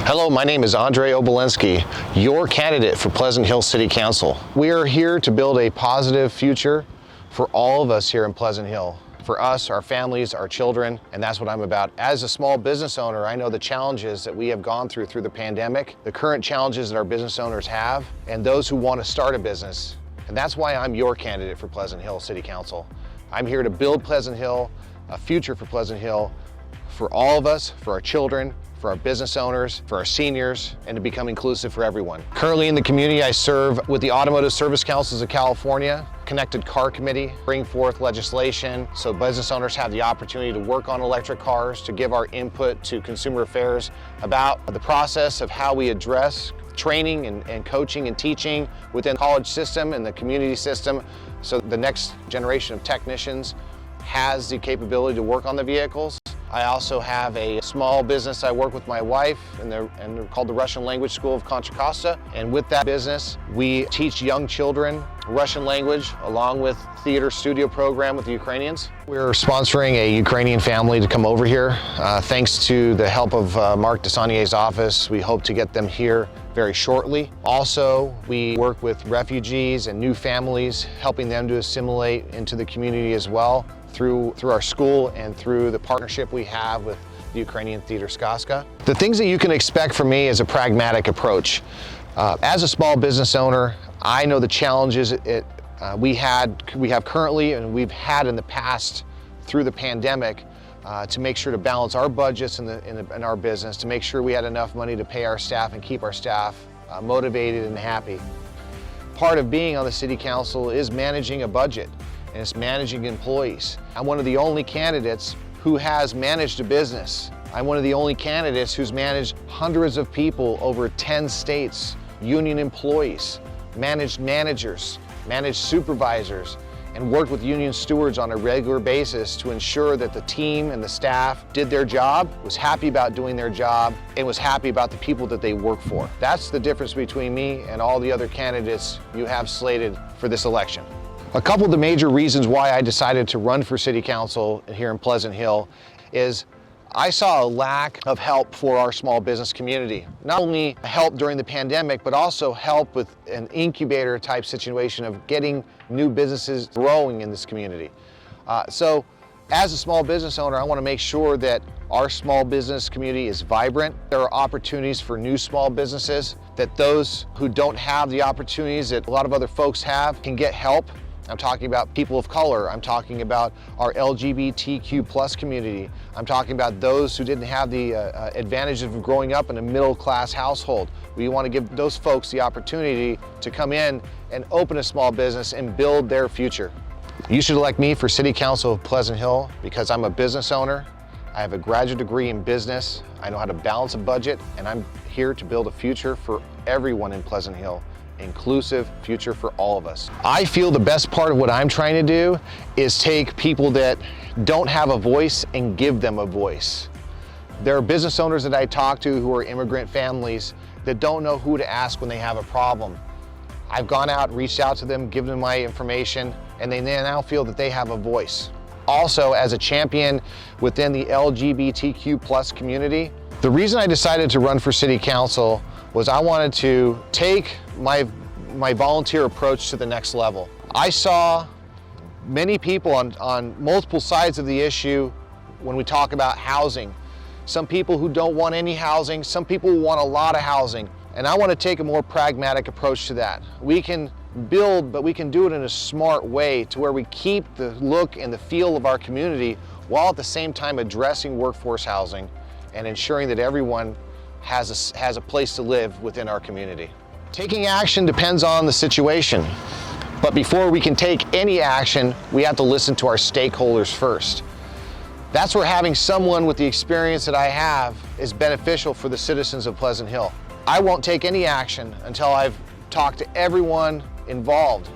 Hello, my name is Andrei Obolenskiy, your candidate for Pleasant Hill City Council. We are here to build a positive future for all of us here in Pleasant Hill. For us, our families, our children, and that's what I'm about. As a small business owner, I know the challenges that we have gone through the pandemic, the current challenges that our business owners have, and those who want to start a business. And that's why I'm your candidate for Pleasant Hill City Council. I'm here to build Pleasant Hill, a future for Pleasant Hill, for all of us, for our children, for our business owners, for our seniors, and to become inclusive for everyone. Currently in the community, I serve with the Automotive Service Councils of California, Connected Car Committee, bring forth legislation so business owners have the opportunity to work on electric cars, to give our input to consumer affairs about the process of how we address training and coaching and teaching within the college system and the community system so the next generation of technicians has the capability to work on the vehicles. I also have a small business I work with my wife, and they're called the Russian Language School of Contra Costa. And with that business, we teach young children Russian language along with theater studio program with the Ukrainians. We're sponsoring a Ukrainian family to come over here. Thanks to the help of Mark Desagnier's office, we hope to get them here very shortly. Also, we work with refugees and new families, helping them to assimilate into the community as well through our school and through the partnership we have with the Ukrainian Theater Skaska. The things that you can expect from me is a pragmatic approach. As a small business owner, I know the challenges we have currently and we've had in the past through the pandemic to make sure to balance our budgets in our business, to make sure we had enough money to pay our staff and keep our staff motivated and happy. Part of being on the City Council is managing a budget, and it's managing employees. I'm one of the only candidates who has managed a business. I'm one of the only candidates who's managed hundreds of people over 10 states, union employees, managed managers, managed supervisors, and worked with union stewards on a regular basis to ensure that the team and the staff did their job, was happy about doing their job, and was happy about the people that they work for. That's the difference between me and all the other candidates you have slated for this election. A couple of the major reasons why I decided to run for City Council here in Pleasant Hill is I saw a lack of help for our small business community. Not only help during the pandemic, but also help with an incubator type situation of getting new businesses growing in this community. So as a small business owner, I want to make sure that our small business community is vibrant. There are opportunities for new small businesses, that those who don't have the opportunities that a lot of other folks have can get help. I'm talking about people of color. I'm talking about our LGBTQ plus community. I'm talking about those who didn't have the advantages of growing up in a middle class household. We want to give those folks the opportunity to come in and open a small business and build their future. You should elect me for City Council of Pleasant Hill because I'm a business owner. I have a graduate degree in business. I know how to balance a budget, and I'm here to build a future for everyone in Pleasant Hill. Inclusive future for all of us. I feel the best part of what I'm trying to do is take people that don't have a voice and give them a voice. There are business owners that I talk to who are immigrant families that don't know who to ask when they have a problem. I've gone out, reached out to them, given them my information, and they now feel that they have a voice. Also, as a champion within the LGBTQ plus community, the reason I decided to run for City Council was I wanted to take my volunteer approach to the next level. I saw many people on multiple sides of the issue when we talk about housing. Some people who don't want any housing, some people who want a lot of housing, and I want to take a more pragmatic approach to that. We can build, but we can do it in a smart way to where we keep the look and the feel of our community while at the same time addressing workforce housing and ensuring that everyone has a place to live within our community. Taking action depends on the situation, but before we can take any action, we have to listen to our stakeholders first. That's where having someone with the experience that I have is beneficial for the citizens of Pleasant Hill. I won't take any action until I've talked to everyone involved.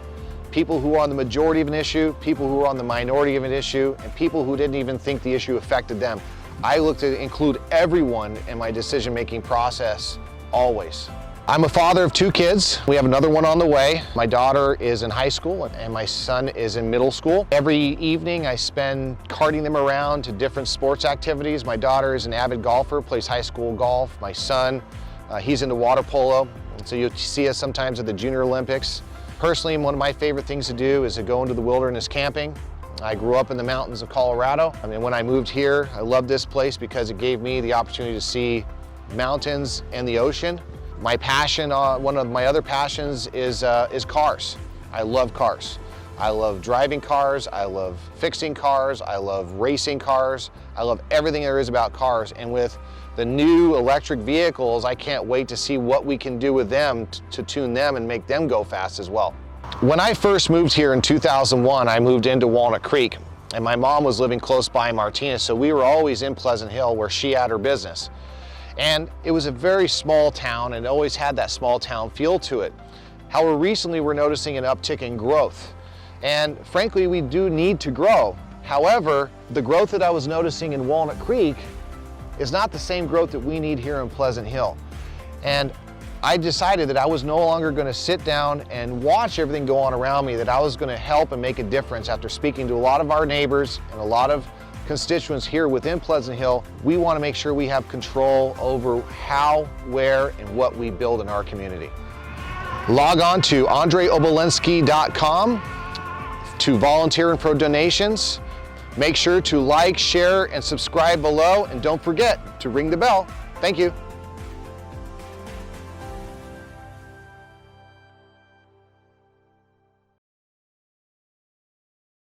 People who are on the majority of an issue, people who are on the minority of an issue, and people who didn't even think the issue affected them. I look to include everyone in my decision-making process, always. I'm a father of 2 kids. We have another one on the way. My daughter is in high school and my son is in middle school. Every evening I spend carting them around to different sports activities. My daughter is an avid golfer, plays high school golf. My son, he's into water polo. So you'll see us sometimes at the Junior Olympics. Personally, one of my favorite things to do is to go into the wilderness camping. I grew up in the mountains of Colorado. I mean, when I moved here, I loved this place because it gave me the opportunity to see mountains and the ocean. My passion, one of my other passions is cars. I love cars. I love driving cars, I love fixing cars, I love racing cars. I love everything there is about cars. And with the new electric vehicles, I can't wait to see what we can do with them to tune them and make them go fast as well. When I first moved here in 2001, I moved into Walnut Creek, and my mom was living close by Martinez, so we were always in Pleasant Hill where she had her business. And it was a very small town and it always had that small town feel to it. However, recently we're noticing an uptick in growth. And frankly, we do need to grow. However, the growth that I was noticing in Walnut Creek is not the same growth that we need here in Pleasant Hill. And I decided that I was no longer going to sit down and watch everything go on around me, that I was going to help and make a difference. After speaking to a lot of our neighbors and a lot of constituents here within Pleasant Hill, we want to make sure we have control over how, where, and what we build in our community. Log on to AndreiObolenskiy.com to volunteer and for donations. Make sure to like, share, and subscribe below, and don't forget to ring the bell. Thank you.